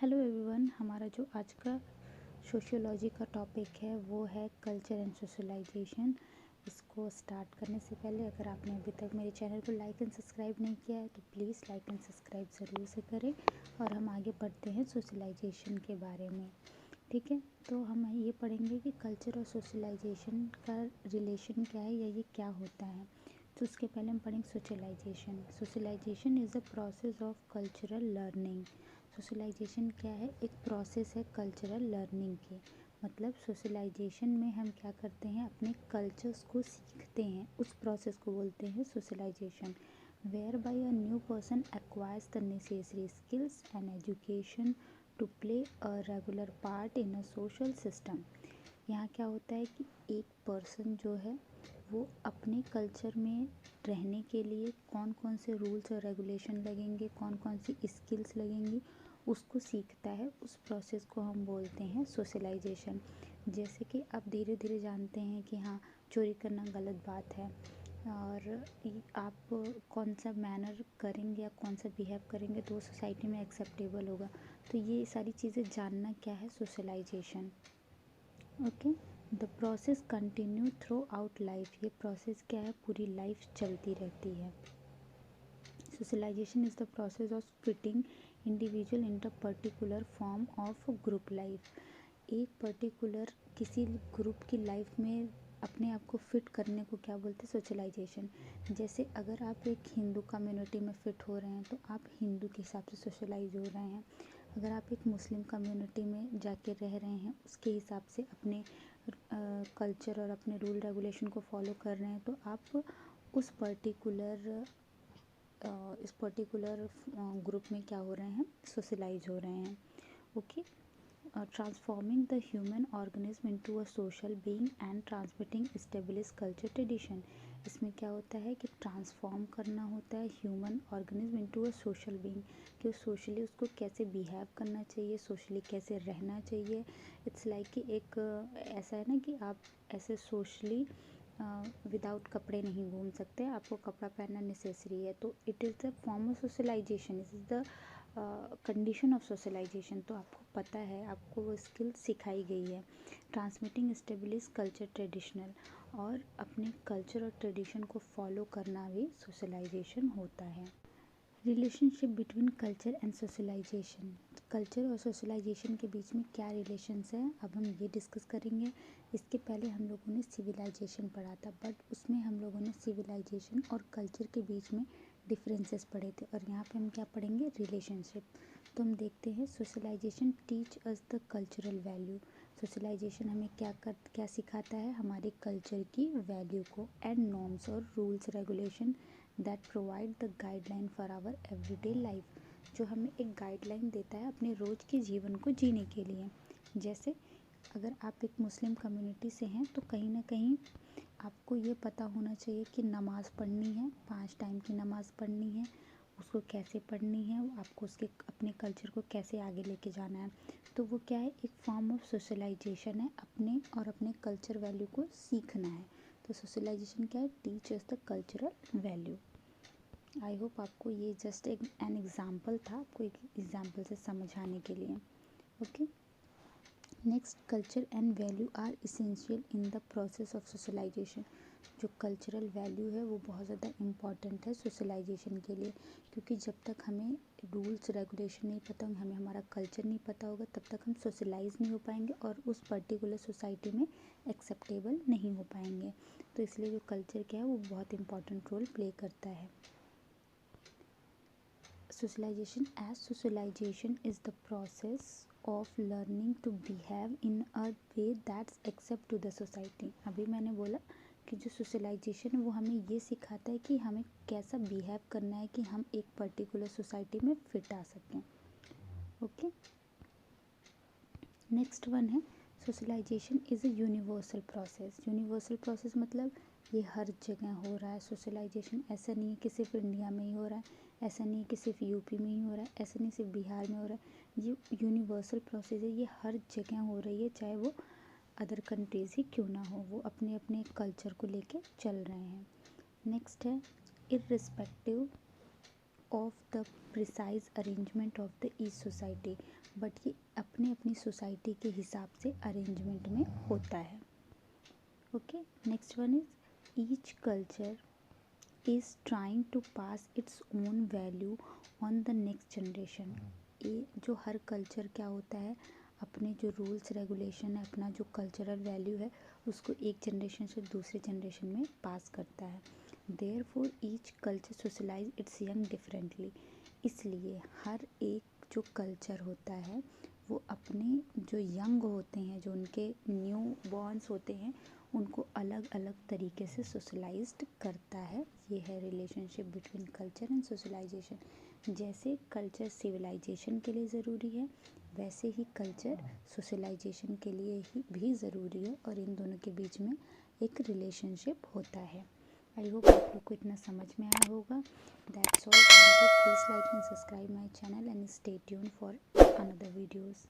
Hello everyone, हमारा जो आज का सोशियोलॉजी का टॉपिक है वो है कल्चर एंड सोशलाइजेशन। इसको स्टार्ट करने से पहले अगर आपने अभी तक मेरे चैनल को लाइक एंड सब्सक्राइब नहीं किया है तो प्लीज़ लाइक एंड सब्सक्राइब ज़रूर से करें। और हम आगे बढ़ते हैं सोशलाइजेशन के बारे में। ठीक है, तो हम ये पढ़ेंगे कि कल्चर और सोशलाइजेशन का रिलेशन क्या है या ये क्या होता है। तो उसके पहले हम पढ़ेंगे socialization. Socialization is the process of cultural learning. Socialization क्या है? एक प्रोसेस है कल्चरल लर्निंग की। मतलब सोशलाइजेशन में हम क्या करते हैं, अपने कल्चर्स को सीखते हैं, उस प्रोसेस को बोलते हैं socialization. Whereby a new person acquires the necessary skills and education to play a regular part in a social system. यहाँ क्या होता है कि एक पर्सन जो है वो अपने कल्चर में रहने के लिए कौन कौन से रूल्स और रेगुलेशन लगेंगे, कौन कौन सी स्किल्स लगेंगी, उसको सीखता है। उस प्रोसेस को हम बोलते हैं सोशलाइजेशन। जैसे कि आप धीरे धीरे जानते हैं कि हाँ, चोरी करना गलत बात है और आप कौन सा मैनर करेंगे या कौन सा बिहेव करेंगे तो सोसाइटी में एक्सेप्टेबल होगा। तो ये सारी चीज़ें जानना क्या है, socialization. Okay, the process continue throughout life. ये प्रोसेस क्या है, पूरी लाइफ चलती रहती है। Socialization is the process of fitting individual in the particular form of group life. एक पर्टिकुलर किसी ग्रुप की लाइफ में अपने आप को फिट करने को क्या बोलते हैं, सोशलाइजेशन। जैसे अगर आप एक हिंदू कम्युनिटी में फ़िट हो रहे हैं तो आप हिंदू के हिसाब से सोशलाइज हो रहे हैं। अगर आप एक मुस्लिम कम्युनिटी में जाके रह रहे हैं उसके हिसाब से अपने कल्चर और अपने रूल रेगुलेशन को फॉलो कर रहे हैं तो आप उस पर्टिकुलर ग्रुप में क्या हो रहे हैं, सोशलाइज हो रहे हैं। Okay, transforming the human organism into a social being and transmitting establish culture tradition. इसमें क्या होता है कि ट्रांसफॉर्म करना होता है human organism into a social being, कि सोशली उसको कैसे बिहेव करना चाहिए, सोशली कैसे रहना चाहिए। इट्स लाइक कि एक ऐसा है ना कि आप ऐसे सोशली विदाउट कपड़े नहीं घूम सकते, आपको कपड़ा पहनना नेसेसरी है। तो it is the form of socialization, it is the condition of socialization. तो आपको पता है, आपको वो स्किल सिखाई गई है। ट्रांसमिटिंग एस्टेब्लिश कल्चर ट्रेडिशनल, और अपने कल्चर और ट्रेडिशन को फॉलो करना भी सोशलाइजेशन होता है। Relationship between culture and socialization. Culture और सोशलाइजेशन के बीच में क्या रिलेशंस है, अब हम ये डिस्कस करेंगे। इसके पहले हम लोगों ने सिविलाइजेशन पढ़ा था, बट उसमें हम लोगों ने सिविलाइजेशन और कल्चर के बीच में डिफरेंसेस पढ़े थे, और यहाँ पे हम क्या पढ़ेंगे, रिलेशनशिप। तो हम देखते हैं, socialization teach us the cultural value. Socialization हमें क्या सिखाता है, हमारे कल्चर की वैल्यू को, एंड नॉर्म्स और rules regulation that provide the guideline for our everyday life. जो हमें एक गाइडलाइन देता है अपने रोज़ के जीवन को जीने के लिए। जैसे अगर आप एक मुस्लिम कम्युनिटी से हैं तो कहीं ना कहीं आपको ये पता होना चाहिए कि नमाज़ पढ़नी है, 5 टाइम की नमाज़ पढ़नी है, उसको कैसे पढ़नी है, आपको उसके अपने कल्चर को कैसे आगे लेके जाना है। तो वो क्या है, एक फॉर्म ऑफ सोशलाइजेशन है, अपने और अपने कल्चर वैल्यू को सीखना है। तो सोशलाइजेशन क्या है, teach us the cultural value. I hope आपको ये जस्ट एन एग्जाम्पल था, आपको एक एग्जाम्पल से समझाने के लिए। Okay, next, culture and value are essential in the process of socialization. जो कल्चरल वैल्यू है वो बहुत ज़्यादा इम्पॉर्टेंट है सोशलाइजेशन के लिए, क्योंकि जब तक हमें रूल्स रेगुलेशन नहीं पता होंगे, हमें हमारा कल्चर नहीं पता होगा, तब तक हम सोशलाइज नहीं हो पाएंगे और उस पर्टिकुलर सोसाइटी में एक्सेप्टेबल नहीं हो पाएंगे। तो इसलिए जो कल्चर क्या है वो बहुत इंपॉर्टेंट रोल प्ले करता है। Socialization, as socialization is the process of learning to behave in a way that's accept to the society। अभी मैंने बोला कि जो सोशलाइजेशन है वो हमें ये सिखाता है कि हमें कैसा बिहेव करना है कि हम एक पर्टिकुलर सोसाइटी में फिट आ सकें। ओके, नेक्स्ट वन है, socialization is a universal process. Universal process मतलब ये हर जगह हो रहा है। सोशलाइजेशन ऐसा नहीं है कि सिर्फ इंडिया में ही हो रहा है, ऐसा नहीं है कि सिर्फ यूपी में ही हो रहा है, ऐसा नहीं सिर्फ बिहार में हो रहा है। ये यूनिवर्सल प्रोसेस है, ये हर जगह हो रही है, चाहे वो अदर कंट्रीज़ ही क्यों ना हो, वो अपने अपने कल्चर को लेके चल रहे हैं। नेक्स्ट है, irrespective of the precise arrangement of the each society. But ये अपने अपनी सोसाइटी के हिसाब से अरेंजमेंट में होता है। Okay, next one is each culture is trying to pass its own value on the next generation. ये जो हर कल्चर क्या होता है, अपने जो रूल्स रेगुलेशन है, अपना जो कल्चरल वैल्यू है, उसको एक जनरेशन से दूसरे जनरेशन में पास करता है। Therefore each culture socialize its young differently. इसलिए हर एक जो कल्चर होता है वो अपने जो यंग होते हैं, जो उनके न्यू बॉर्न्स होते हैं, उनको अलग अलग तरीके से सोशलाइज्ड करता है। ये है relationship between culture and socialization. जैसे कल्चर सिविलाइजेशन के लिए ज़रूरी है, वैसे ही कल्चर सोशलाइजेशन के लिए ही भी ज़रूरी है, और इन दोनों के बीच में एक रिलेशनशिप होता है। आई होप आप लोग को इतना समझ में आया होगा। That's all, thank you. Please like and subscribe my channel and stay tune for another videos.